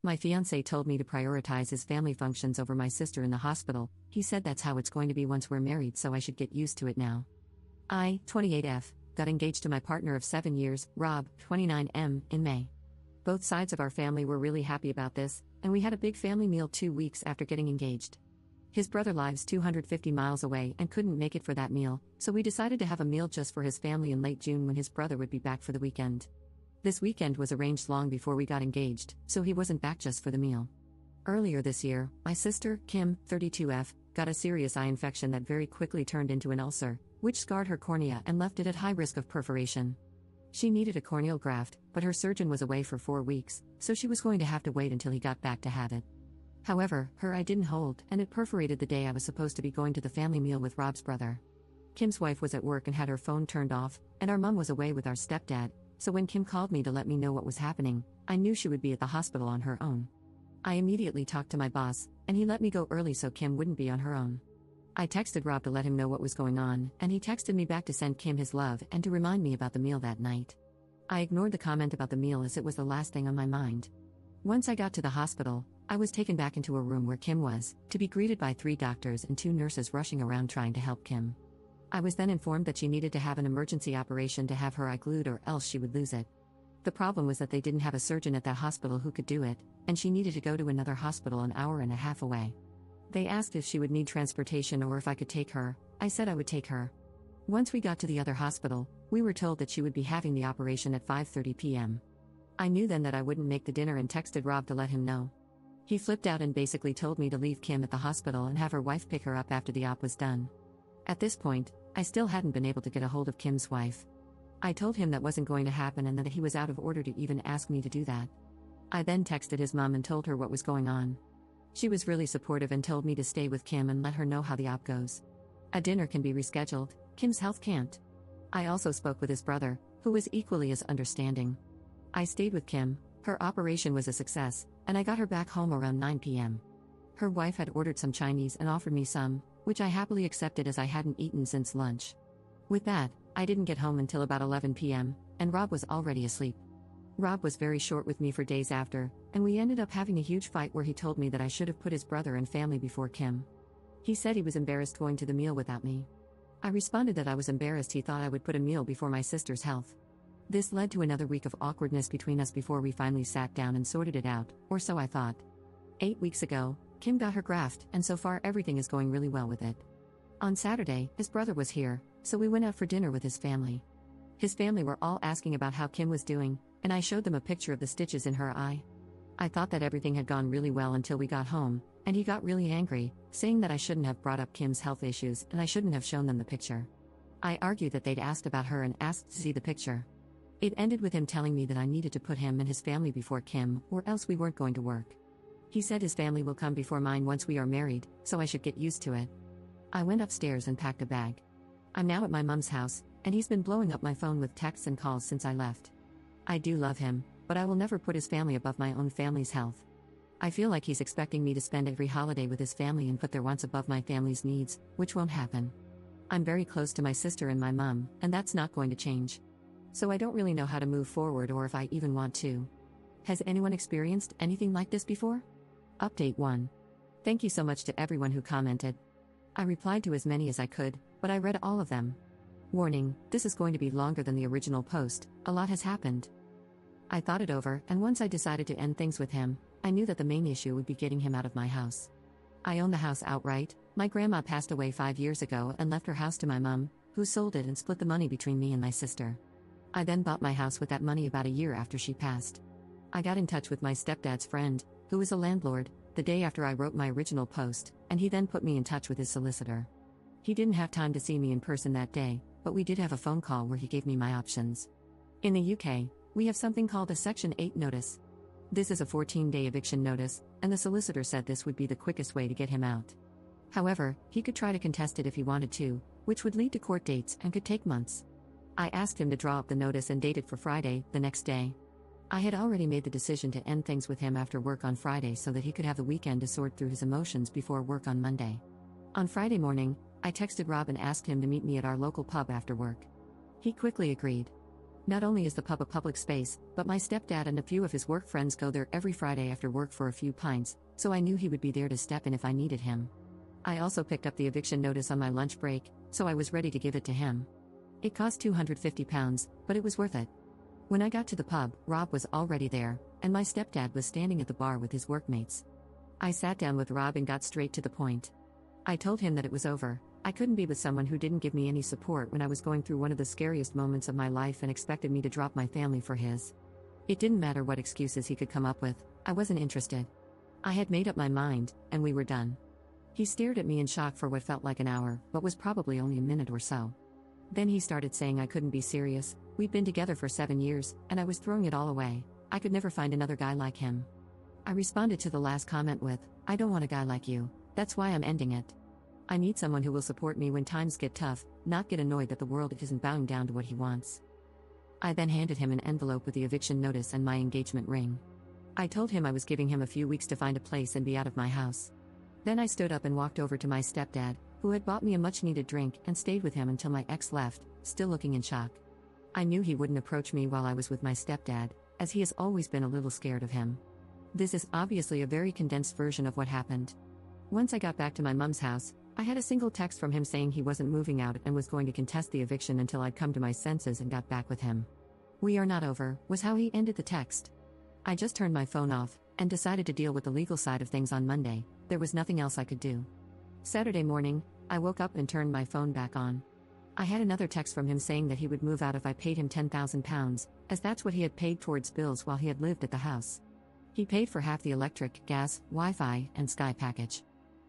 My fiance told me to prioritize his family functions over my sister in the hospital. He said that's how it's going to be once we're married, so I should get used to it now. I, 28F, got engaged to my partner of 7 years, Rob, 29M, in May. Both sides of our family were really happy about this, and we had a big family meal 2 weeks after getting engaged. His brother lives 250 miles away and couldn't make it for that meal, so we decided to have a meal just for his family in late June when his brother would be back for the weekend. This weekend was arranged long before we got engaged, so he wasn't back just for the meal. Earlier this year, my sister, Kim, 32F, got a serious eye infection that very quickly turned into an ulcer, which scarred her cornea and left it at high risk of perforation. She needed a corneal graft, but her surgeon was away for 4 weeks, so she was going to have to wait until he got back to have it. However, her eye didn't hold, and it perforated the day I was supposed to be going to the family meal with Rob's brother. Kim's wife was at work and had her phone turned off, and our mom was away with our stepdad, so when Kim called me to let me know what was happening, I knew she would be at the hospital on her own. I immediately talked to my boss, and he let me go early so Kim wouldn't be on her own. I texted Rob to let him know what was going on, and he texted me back to send Kim his love and to remind me about the meal that night. I ignored the comment about the meal as it was the last thing on my mind. Once I got to the hospital, I was taken back into a room where Kim was, to be greeted by 3 doctors and 2 nurses rushing around trying to help Kim. I was then informed that she needed to have an emergency operation to have her eye glued or else she would lose it. The problem was that they didn't have a surgeon at that hospital who could do it, and she needed to go to another hospital an hour and a half away. They asked if she would need transportation or if I could take her. I said I would take her. Once we got to the other hospital, we were told that she would be having the operation at 5:30 p.m. I knew then that I wouldn't make the dinner and texted Rob to let him know. He flipped out and basically told me to leave Kim at the hospital and have her wife pick her up after the op was done. At this point, I still hadn't been able to get a hold of Kim's wife. I told him that wasn't going to happen and that he was out of order to even ask me to do that. I then texted his mom and told her what was going on. She was really supportive and told me to stay with Kim and let her know how the op goes. A dinner can be rescheduled, Kim's health can't. I also spoke with his brother, who was equally as understanding. I stayed with Kim, her operation was a success, and I got her back home around 9 p.m. Her wife had ordered some Chinese and offered me some, which I happily accepted as I hadn't eaten since lunch. With that, I didn't get home until about 11 p.m., and Rob was already asleep. Rob was very short with me for days after, and we ended up having a huge fight where he told me that I should have put his brother and family before Kim. He said he was embarrassed going to the meal without me. I responded that I was embarrassed he thought I would put a meal before my sister's health. This led to another week of awkwardness between us before we finally sat down and sorted it out, or so I thought. 8 weeks ago, Kim got her graft, and so far everything is going really well with it. On Saturday, his brother was here, so we went out for dinner with his family. His family were all asking about how Kim was doing, and I showed them a picture of the stitches in her eye. I thought that everything had gone really well until we got home, and he got really angry, saying that I shouldn't have brought up Kim's health issues and I shouldn't have shown them the picture. I argued that they'd asked about her and asked to see the picture. It ended with him telling me that I needed to put him and his family before Kim, or else we weren't going to work. He said his family will come before mine once we are married, so I should get used to it. I went upstairs and packed a bag. I'm now at my mom's house, and he's been blowing up my phone with texts and calls since I left. I do love him, but I will never put his family above my own family's health. I feel like he's expecting me to spend every holiday with his family and put their wants above my family's needs, which won't happen. I'm very close to my sister and my mom, and that's not going to change. So I don't really know how to move forward or if I even want to. Has anyone experienced anything like this before? Update 1. Thank you so much to everyone who commented. I replied to as many as I could, but I read all of them. Warning, this is going to be longer than the original post, a lot has happened. I thought it over, and once I decided to end things with him, I knew that the main issue would be getting him out of my house. I own the house outright. My grandma passed away 5 years ago and left her house to my mom, who sold it and split the money between me and my sister. I then bought my house with that money about a year after she passed. I got in touch with my stepdad's friend, who is a landlord, the day after I wrote my original post, and he then put me in touch with his solicitor. He didn't have time to see me in person that day, but we did have a phone call where he gave me my options. In the UK, we have something called a Section 8 notice. This is a 14-day eviction notice, and the solicitor said this would be the quickest way to get him out. However, he could try to contest it if he wanted to, which would lead to court dates and could take months. I asked him to draw up the notice and date it for Friday, the next day. I had already made the decision to end things with him after work on Friday so that he could have the weekend to sort through his emotions before work on Monday. On Friday morning, I texted Rob and asked him to meet me at our local pub after work. He quickly agreed. Not only is the pub a public space, but my stepdad and a few of his work friends go there every Friday after work for a few pints, so I knew he would be there to step in if I needed him. I also picked up the eviction notice on my lunch break, so I was ready to give it to him. It cost £250, but it was worth it. When I got to the pub, Rob was already there, and my stepdad was standing at the bar with his workmates. I sat down with Rob and got straight to the point. I told him that it was over. I couldn't be with someone who didn't give me any support when I was going through one of the scariest moments of my life and expected me to drop my family for his. It didn't matter what excuses he could come up with, I wasn't interested. I had made up my mind, and we were done. He stared at me in shock for what felt like an hour, but was probably only a minute or so. Then he started saying I couldn't be serious. We'd been together for 7 years, and I was throwing it all away. I could never find another guy like him. I responded to the last comment with, I don't want a guy like you, that's why I'm ending it. I need someone who will support me when times get tough, not get annoyed that the world isn't bowing down to what he wants. I then handed him an envelope with the eviction notice and my engagement ring. I told him I was giving him a few weeks to find a place and be out of my house. Then I stood up and walked over to my stepdad, who had bought me a much-needed drink, and stayed with him until my ex left, still looking in shock. I knew he wouldn't approach me while I was with my stepdad, as he has always been a little scared of him. This is obviously a very condensed version of what happened. Once I got back to my mum's house, I had a single text from him saying he wasn't moving out and was going to contest the eviction until I'd come to my senses and got back with him. We are not over, was how he ended the text. I just turned my phone off, and decided to deal with the legal side of things on Monday. There was nothing else I could do. Saturday morning, I woke up and turned my phone back on. I had another text from him saying that he would move out if I paid him £10,000, as that's what he had paid towards bills while he had lived at the house. He paid for half the electric, gas, Wi-Fi, and Sky package.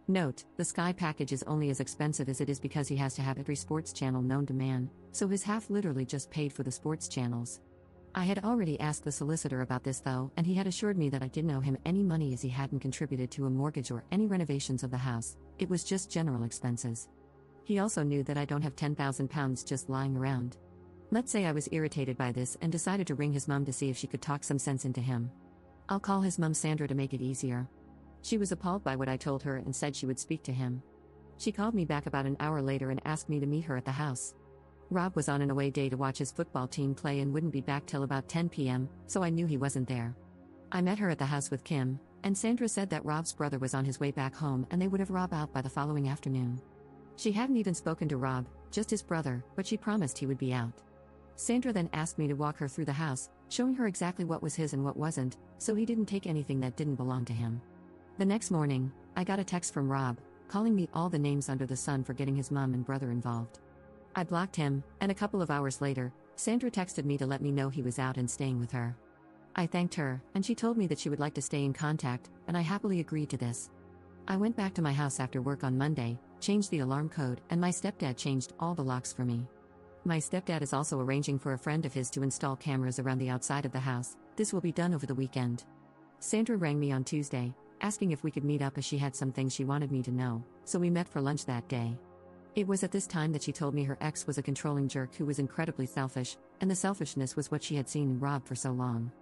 Note, the Sky package is only as expensive as it is because he has to have every sports channel known to man, so his half literally just paid for the sports channels. I had already asked the solicitor about this though, and he had assured me that I didn't owe him any money as he hadn't contributed to a mortgage or any renovations of the house, it was just general expenses. He also knew that I don't have £10,000 just lying around. Let's say I was irritated by this and decided to ring his mum to see if she could talk some sense into him. I'll call his mum Sandra to make it easier. She was appalled by what I told her and said she would speak to him. She called me back about an hour later and asked me to meet her at the house. Rob was on an away day to watch his football team play and wouldn't be back till about 10 p.m., so I knew he wasn't there. I met her at the house with Kim, and Sandra said that Rob's brother was on his way back home and they would have Rob out by the following afternoon. She hadn't even spoken to Rob, just his brother, but she promised he would be out. Sandra then asked me to walk her through the house, showing her exactly what was his and what wasn't, so he didn't take anything that didn't belong to him. The next morning, I got a text from Rob, calling me all the names under the sun for getting his mom and brother involved. I blocked him, and a couple of hours later, Sandra texted me to let me know he was out and staying with her. I thanked her, and she told me that she would like to stay in contact, and I happily agreed to this. I went back to my house after work on Monday, changed the alarm code, and my stepdad changed all the locks for me. My stepdad is also arranging for a friend of his to install cameras around the outside of the house. This will be done over the weekend. Sandra rang me on Tuesday, asking if we could meet up as she had some things she wanted me to know, so we met for lunch that day. It was at this time that she told me her ex was a controlling jerk who was incredibly selfish, and the selfishness was what she had seen in Rob for so long.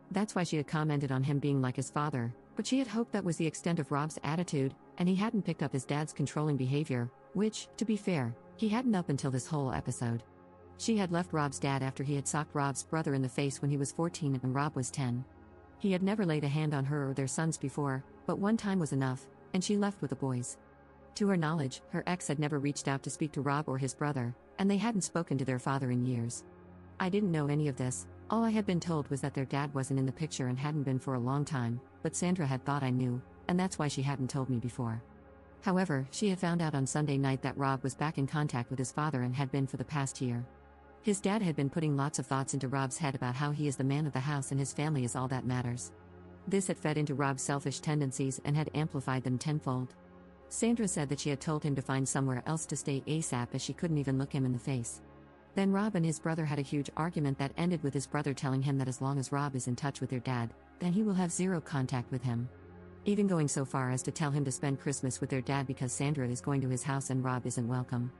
That's why she had commented on him being like his father, but she had hoped that was the extent of Rob's attitude, and he hadn't picked up his dad's controlling behavior, which, to be fair, he hadn't up until this whole episode. She had left Rob's dad after he had socked Rob's brother in the face when he was 14 and Rob was 10. He had never laid a hand on her or their sons before, but one time was enough, and she left with the boys. To her knowledge, her ex had never reached out to speak to Rob or his brother, and they hadn't spoken to their father in years. I didn't know any of this. All I had been told was that their dad wasn't in the picture and hadn't been for a long time, but Sandra had thought I knew, and that's why she hadn't told me before. However, she had found out on Sunday night that Rob was back in contact with his father and had been for the past year. His dad had been putting lots of thoughts into Rob's head about how he is the man of the house and his family is all that matters. This had fed into Rob's selfish tendencies and had amplified them tenfold. Sandra said that she had told him to find somewhere else to stay ASAP as she couldn't even look him in the face. Then Rob and his brother had a huge argument that ended with his brother telling him that as long as Rob is in touch with their dad, then he will have zero contact with him. Even going so far as to tell him to spend Christmas with their dad because Sandra is going to his house and Rob isn't welcome.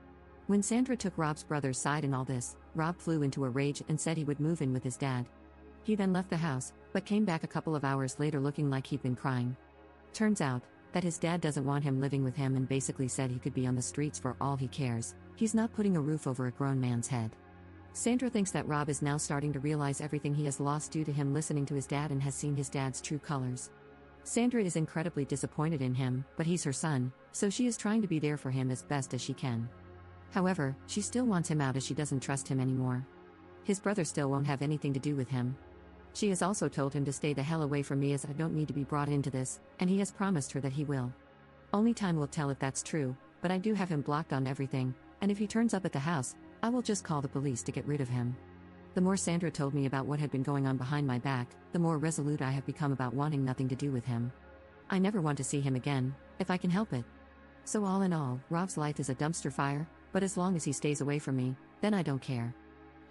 When Sandra took Rob's brother's side in all this, Rob flew into a rage and said he would move in with his dad. He then left the house, but came back a couple of hours later looking like he'd been crying. Turns out that his dad doesn't want him living with him and basically said he could be on the streets for all he cares. He's not putting a roof over a grown man's head. Sandra thinks that Rob is now starting to realize everything he has lost due to him listening to his dad and has seen his dad's true colors. Sandra is incredibly disappointed in him, but he's her son, so she is trying to be there for him as best as she can. However, she still wants him out as she doesn't trust him anymore. His brother still won't have anything to do with him. She has also told him to stay the hell away from me as I don't need to be brought into this, and he has promised her that he will. Only time will tell if that's true, but I do have him blocked on everything, and if he turns up at the house, I will just call the police to get rid of him. The more Sandra told me about what had been going on behind my back, the more resolute I have become about wanting nothing to do with him. I never want to see him again, if I can help it. So all in all, Rob's life is a dumpster fire, but as long as he stays away from me, then I don't care.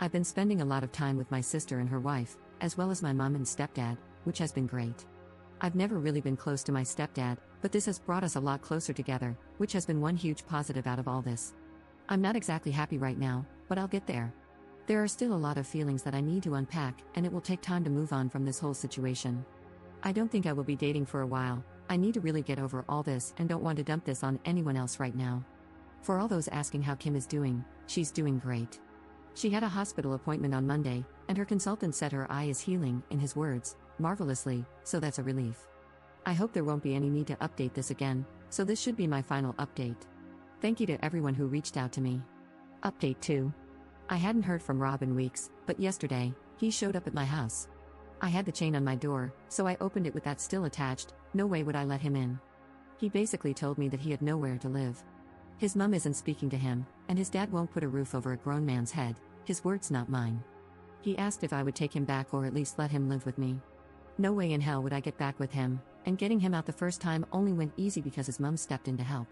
I've been spending a lot of time with my sister and her wife, as well as my mom and stepdad, which has been great. I've never really been close to my stepdad, but this has brought us a lot closer together, which has been one huge positive out of all this. I'm not exactly happy right now, but I'll get there. There are still a lot of feelings that I need to unpack, and it will take time to move on from this whole situation. I don't think I will be dating for a while. I need to really get over all this and don't want to dump this on anyone else right now. For all those asking how Kim is doing, she's doing great. She had a hospital appointment on Monday, and her consultant said her eye is healing, in his words, marvelously, so that's a relief. I hope there won't be any need to update this again, so this should be my final update. Thank you to everyone who reached out to me. Update 2. I hadn't heard from Rob in weeks, but yesterday, he showed up at my house. I had the chain on my door, so I opened it with that still attached. No way would I let him in. He basically told me that he had nowhere to live. His mom isn't speaking to him, and his dad won't put a roof over a grown man's head, his words not mine. He asked if I would take him back or at least let him live with me. No way in hell would I get back with him, and getting him out the first time only went easy because his mom stepped in to help.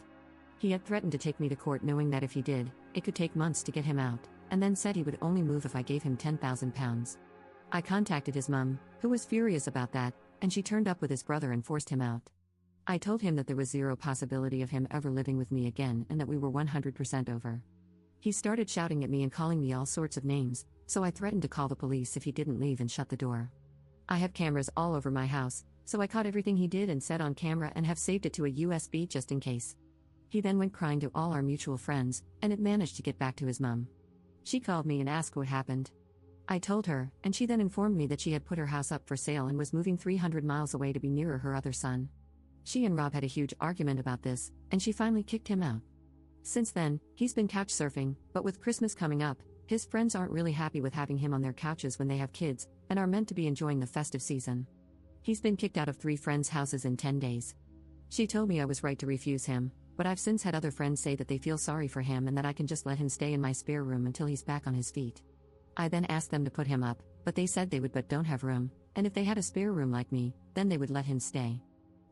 He had threatened to take me to court knowing that if he did, it could take months to get him out, and then said he would only move if I gave him £10,000. I contacted his mom, who was furious about that, and she turned up with his brother and forced him out. I told him that there was zero possibility of him ever living with me again and that we were 100% over. He started shouting at me and calling me all sorts of names, so I threatened to call the police if he didn't leave and shut the door. I have cameras all over my house, so I caught everything he did and said on camera and have saved it to a USB just in case. He then went crying to all our mutual friends, and it managed to get back to his mom. She called me and asked what happened. I told her, and she then informed me that she had put her house up for sale and was moving 300 miles away to be nearer her other son. She and Rob had a huge argument about this, and she finally kicked him out. Since then, he's been couch surfing, but with Christmas coming up, his friends aren't really happy with having him on their couches when they have kids, and are meant to be enjoying the festive season. He's been kicked out of 3 friends' houses in 10 days. She told me I was right to refuse him, but I've since had other friends say that they feel sorry for him and that I can just let him stay in my spare room until he's back on his feet. I then asked them to put him up, but they said they would but don't have room, and if they had a spare room like me, then they would let him stay.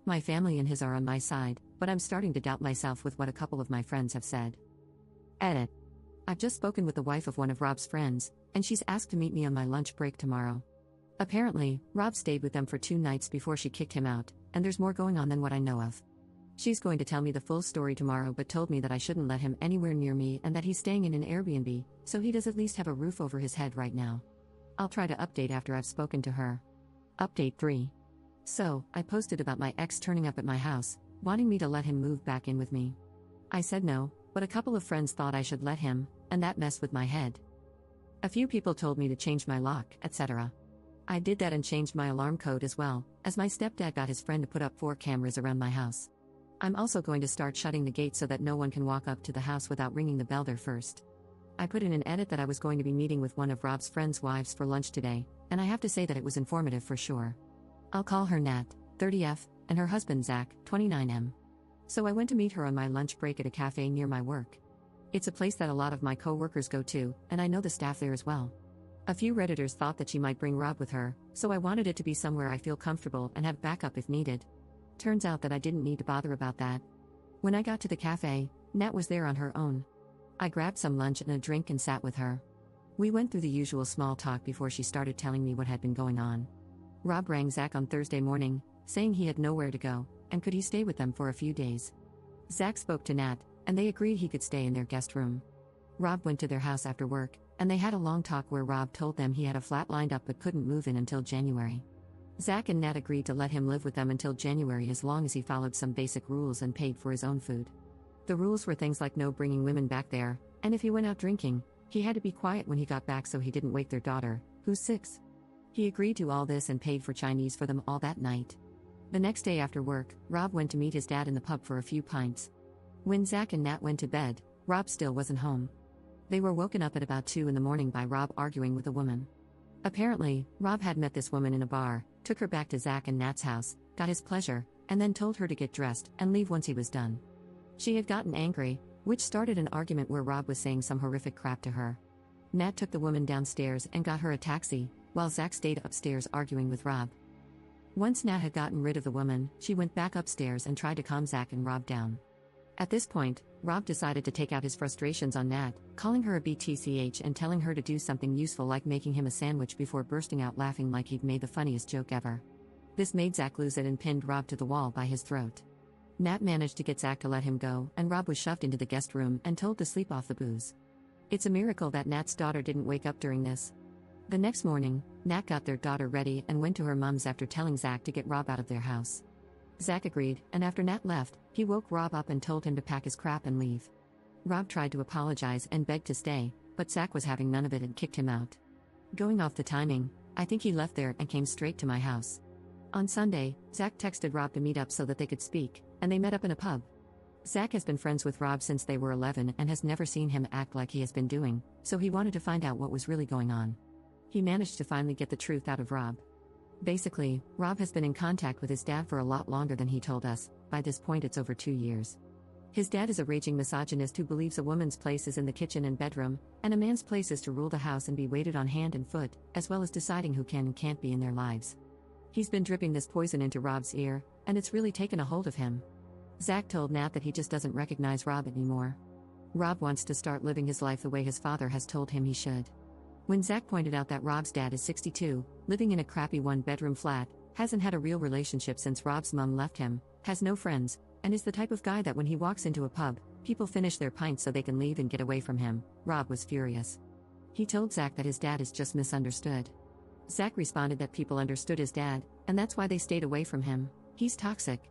My family and his are on my side, but I'm starting to doubt myself with what a couple of my friends have said. Edit. I've just spoken with the wife of one of Rob's friends, and she's asked to meet me on my lunch break tomorrow. Apparently, Rob stayed with them for 2 nights before she kicked him out, and there's more going on than what I know of. She's going to tell me the full story tomorrow but told me that I shouldn't let him anywhere near me and that he's staying in an Airbnb, so he does at least have a roof over his head right now. I'll try to update after I've spoken to her. Update 3. So, I posted about my ex turning up at my house, wanting me to let him move back in with me. I said no, but a couple of friends thought I should let him, and that messed with my head. A few people told me to change my lock, etc. I did that and changed my alarm code as well, as my stepdad got his friend to put up 4 cameras around my house. I'm also going to start shutting the gate so that no one can walk up to the house without ringing the bell there first. I put in an edit that I was going to be meeting with one of Rob's friends' wives for lunch today, and I have to say that it was informative for sure. I'll call her Nat, 30F, and her husband Zach, 29M. So I went to meet her on my lunch break at a cafe near my work. It's a place that a lot of my co-workers go to, and I know the staff there as well. A few Redditors thought that she might bring Rob with her, so I wanted it to be somewhere I feel comfortable and have backup if needed. Turns out that I didn't need to bother about that. When I got to the cafe, Nat was there on her own. I grabbed some lunch and a drink and sat with her. We went through the usual small talk before she started telling me what had been going on. Rob rang Zach on Thursday morning, saying he had nowhere to go, and could he stay with them for a few days. Zach spoke to Nat, and they agreed he could stay in their guest room. Rob went to their house after work, and they had a long talk where Rob told them he had a flat lined up but couldn't move in until January. Zach and Nat agreed to let him live with them until January as long as he followed some basic rules and paid for his own food. The rules were things like no bringing women back there, and if he went out drinking, He had to be quiet when he got back so he didn't wake their daughter, who's 6. He agreed to all this and paid for Chinese for them all that night. The next day after work, Rob went to meet his dad in the pub for a few pints. When Zach and Nat went to bed, Rob still wasn't home. They were woken up at about 2 in the morning by Rob arguing with a woman. Apparently, Rob had met this woman in a bar, took her back to Zach and Nat's house, got his pleasure, and then told her to get dressed and leave once he was done. She had gotten angry, which started an argument where Rob was saying some horrific crap to her. Nat took the woman downstairs and got her a taxi, while Zach stayed upstairs arguing with Rob. Once Nat had gotten rid of the woman, she went back upstairs and tried to calm Zach and Rob down. At this point, Rob decided to take out his frustrations on Nat, calling her a BTCH and telling her to do something useful like making him a sandwich before bursting out laughing like he'd made the funniest joke ever. This made Zach lose it and pinned Rob to the wall by his throat. Nat managed to get Zach to let him go, and Rob was shoved into the guest room and told to sleep off the booze. It's a miracle that Nat's daughter didn't wake up during this. The next morning, Nat got their daughter ready and went to her mom's after telling Zach to get Rob out of their house. Zach agreed, and after Nat left, he woke Rob up and told him to pack his crap and leave. Rob tried to apologize and begged to stay, but Zach was having none of it and kicked him out. Going off the timing, I think he left there and came straight to my house. On Sunday, Zach texted Rob to meet up so that they could speak, and they met up in a pub. Zach has been friends with Rob since they were 11 and has never seen him act like he has been doing, so he wanted to find out what was really going on. He managed to finally get the truth out of Rob. Basically, Rob has been in contact with his dad for a lot longer than he told us. By this point it's over 2 years. His dad is a raging misogynist who believes a woman's place is in the kitchen and bedroom, and a man's place is to rule the house and be waited on hand and foot, as well as deciding who can and can't be in their lives. He's been dripping this poison into Rob's ear, and it's really taken a hold of him. Zach told Nat that he just doesn't recognize Rob anymore. Rob wants to start living his life the way his father has told him he should. When Zach pointed out that Rob's dad is 62, living in a crappy one-bedroom flat, hasn't had a real relationship since Rob's mom left him, has no friends, and is the type of guy that when he walks into a pub, people finish their pints so they can leave and get away from him, Rob was furious. He told Zach that his dad is just misunderstood. Zach responded that people understood his dad, and that's why they stayed away from him. He's toxic.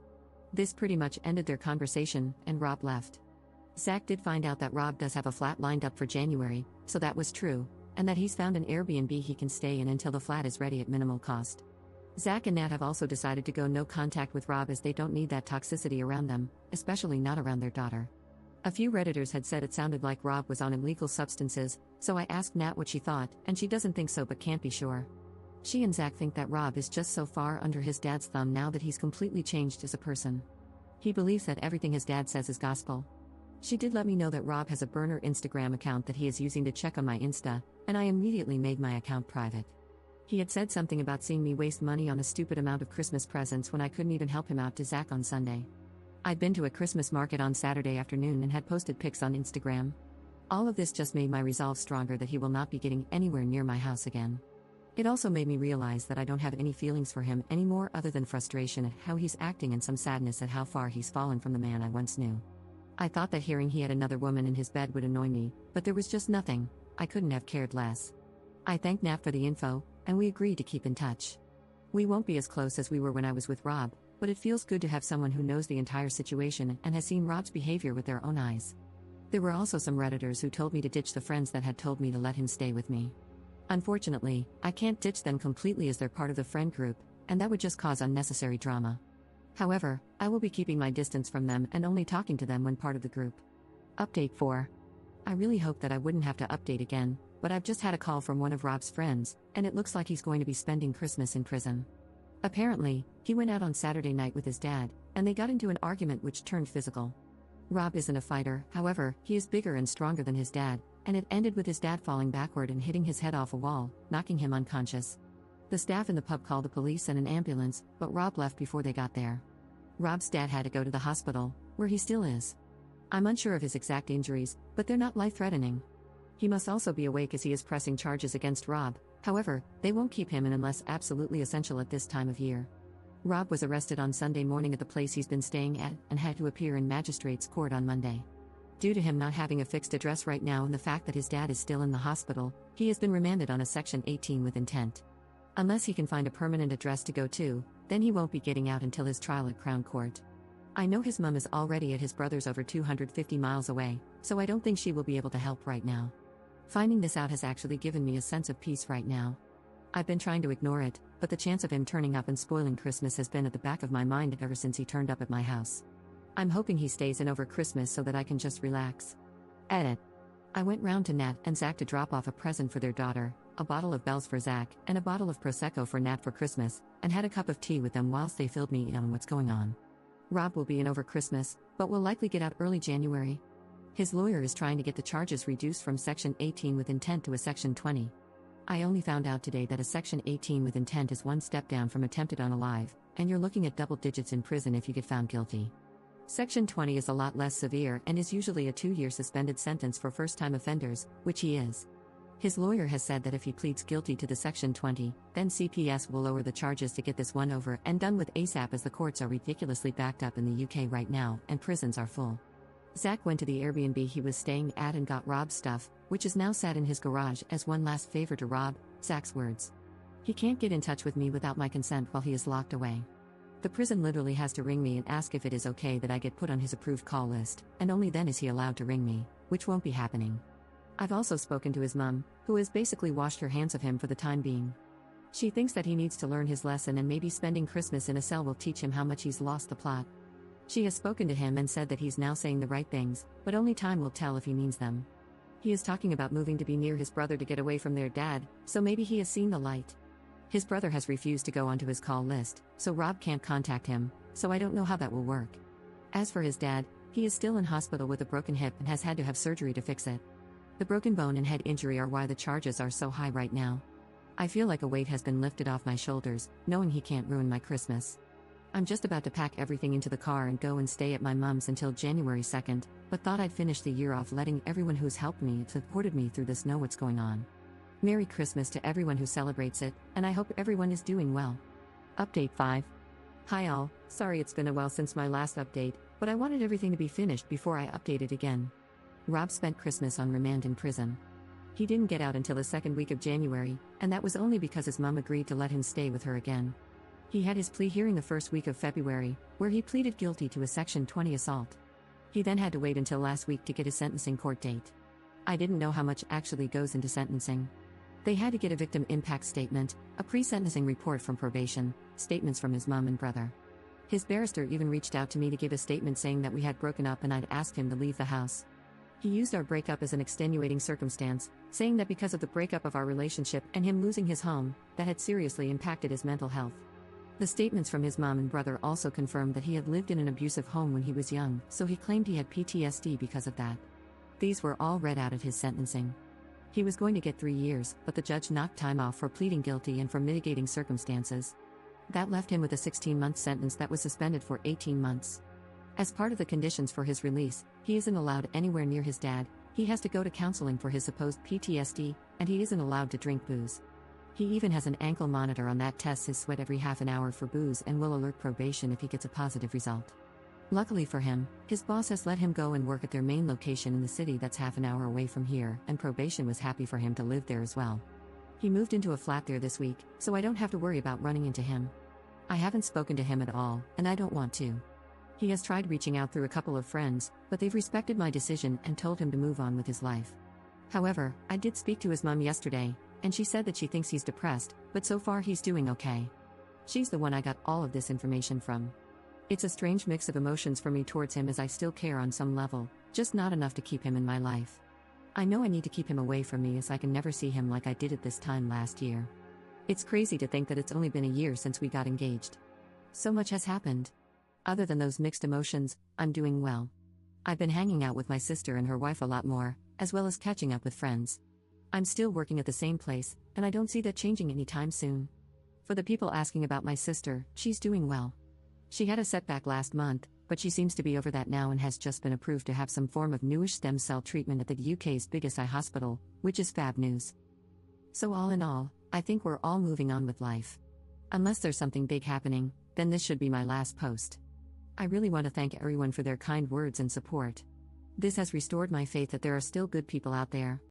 This pretty much ended their conversation, and Rob left. Zach did find out that Rob does have a flat lined up for January, so that was true, and that he's found an Airbnb he can stay in until the flat is ready at minimal cost. Zach and Nat have also decided to go no contact with Rob as they don't need that toxicity around them, especially not around their daughter. A few Redditors had said it sounded like Rob was on illegal substances, so I asked Nat what she thought, and she doesn't think so but can't be sure. She and Zach think that Rob is just so far under his dad's thumb now that he's completely changed as a person. He believes that everything his dad says is gospel. She did let me know that Rob has a burner Instagram account that he is using to check on my Insta, and I immediately made my account private. He had said something about seeing me waste money on a stupid amount of Christmas presents when I couldn't even help him out to Zach on Sunday. I'd been to a Christmas market on Saturday afternoon and had posted pics on Instagram. All of this just made my resolve stronger that he will not be getting anywhere near my house again. It also made me realize that I don't have any feelings for him anymore other than frustration at how he's acting and some sadness at how far he's fallen from the man I once knew. I thought that hearing he had another woman in his bed would annoy me, but there was just nothing. I couldn't have cared less. I thanked Nat for the info, and we agreed to keep in touch. We won't be as close as we were when I was with Rob, but it feels good to have someone who knows the entire situation and has seen Rob's behavior with their own eyes. There were also some Redditors who told me to ditch the friends that had told me to let him stay with me. Unfortunately, I can't ditch them completely as they're part of the friend group, and that would just cause unnecessary drama. However, I will be keeping my distance from them and only talking to them when part of the group. Update 4. I really hope that I wouldn't have to update again, but I've just had a call from one of Rob's friends, and it looks like he's going to be spending Christmas in prison. Apparently, he went out on Saturday night with his dad, and they got into an argument which turned physical. Rob isn't a fighter, however, he is bigger and stronger than his dad, and it ended with his dad falling backward and hitting his head off a wall, knocking him unconscious. The staff in the pub called the police and an ambulance, but Rob left before they got there. Rob's dad had to go to the hospital, where he still is. I'm unsure of his exact injuries, but they're not life-threatening. He must also be awake as he is pressing charges against Rob, however, they won't keep him in unless absolutely essential at this time of year. Rob was arrested on Sunday morning at the place he's been staying at and had to appear in magistrate's court on Monday. Due to him not having a fixed address right now and the fact that his dad is still in the hospital, he has been remanded on a Section 18 with intent. Unless he can find a permanent address to go to, then he won't be getting out until his trial at Crown Court. I know his mom is already at his brother's over 250 miles away, so I don't think she will be able to help right now. Finding this out has actually given me a sense of peace right now. I've been trying to ignore it, but the chance of him turning up and spoiling Christmas has been at the back of my mind ever since he turned up at my house. I'm hoping he stays in over Christmas so that I can just relax. Edit. I went round to Nat and Zach to drop off a present for their daughter, a bottle of Bell's for Zach, and a bottle of Prosecco for Nat for Christmas, and had a cup of tea with them whilst they filled me in on what's going on. Rob will be in over Christmas, but will likely get out early January. His lawyer is trying to get the charges reduced from Section 18 with intent to a Section 20. I only found out today that a Section 18 with intent is one step down from attempted unalive, and you're looking at double digits in prison if you get found guilty. Section 20 is a lot less severe and is usually a 2-year suspended sentence for first-time offenders, which he is. His lawyer has said that if he pleads guilty to the Section 20, then CPS will lower the charges to get this one over and done with ASAP, as the courts are ridiculously backed up in the UK right now and prisons are full. Zach went to the Airbnb he was staying at and got Rob's stuff, which is now sat in his garage as one last favor to Rob, Zach's words. He can't get in touch with me without my consent while he is locked away. The prison literally has to ring me and ask if it is okay that I get put on his approved call list, and only then is he allowed to ring me, which won't be happening. I've also spoken to his mum, who has basically washed her hands of him for the time being. She thinks that he needs to learn his lesson, and maybe spending Christmas in a cell will teach him how much he's lost the plot. She has spoken to him and said that he's now saying the right things, but only time will tell if he means them. He is talking about moving to be near his brother to get away from their dad, so maybe he has seen the light. His brother has refused to go onto his call list, so Rob can't contact him, so I don't know how that will work. As for his dad, he is still in hospital with a broken hip and has had to have surgery to fix it. The broken bone and head injury are why the charges are so high right now. I feel like a weight has been lifted off my shoulders, knowing he can't ruin my Christmas. I'm just about to pack everything into the car and go and stay at my mum's until January 2nd, but thought I'd finish the year off letting everyone who's helped me and supported me through this know what's going on. Merry Christmas to everyone who celebrates it, and I hope everyone is doing well. Update 5. Hi all, sorry it's been a while since my last update, but I wanted everything to be finished before I update it again. Rob spent Christmas on remand in prison. He didn't get out until the second week of January, and that was only because his mum agreed to let him stay with her again. He had his plea hearing the first week of February, where he pleaded guilty to a Section 20 assault. He then had to wait until last week to get his sentencing court date. I didn't know how much actually goes into sentencing. They had to get a victim impact statement, a pre-sentencing report from probation, statements from his mum and brother. His barrister even reached out to me to give a statement saying that we had broken up and I'd asked him to leave the house. He used our breakup as an extenuating circumstance, saying that because of the breakup of our relationship and him losing his home, that had seriously impacted his mental health. The statements from his mom and brother also confirmed that he had lived in an abusive home when he was young, so he claimed he had PTSD because of that. These were all read out at his sentencing. He was going to get 3 years, but the judge knocked time off for pleading guilty and for mitigating circumstances. That left him with a 16-month sentence that was suspended for 18 months. As part of the conditions for his release, he isn't allowed anywhere near his dad, he has to go to counseling for his supposed PTSD, and he isn't allowed to drink booze. He even has an ankle monitor on that tests his sweat every half an hour for booze and will alert probation if he gets a positive result. Luckily for him, his boss has let him go and work at their main location in the city that's half an hour away from here, and probation was happy for him to live there as well. He moved into a flat there this week, so I don't have to worry about running into him. I haven't spoken to him at all, and I don't want to. He has tried reaching out through a couple of friends, but they've respected my decision and told him to move on with his life. However, I did speak to his mum yesterday, and she said that she thinks he's depressed, but so far he's doing okay. She's the one I got all of this information from. It's a strange mix of emotions for me towards him, as I still care on some level, just not enough to keep him in my life. I know I need to keep him away from me, as I can never see him like I did at this time last year. It's crazy to think that it's only been a year since we got engaged. So much has happened. Other than those mixed emotions, I'm doing well. I've been hanging out with my sister and her wife a lot more, as well as catching up with friends. I'm still working at the same place, and I don't see that changing anytime soon. For the people asking about my sister, she's doing well. She had a setback last month, but she seems to be over that now and has just been approved to have some form of newish stem cell treatment at the UK's biggest eye hospital, which is fab news. So all in all, I think we're all moving on with life. Unless there's something big happening, then this should be my last post. I really want to thank everyone for their kind words and support. This has restored my faith that there are still good people out there.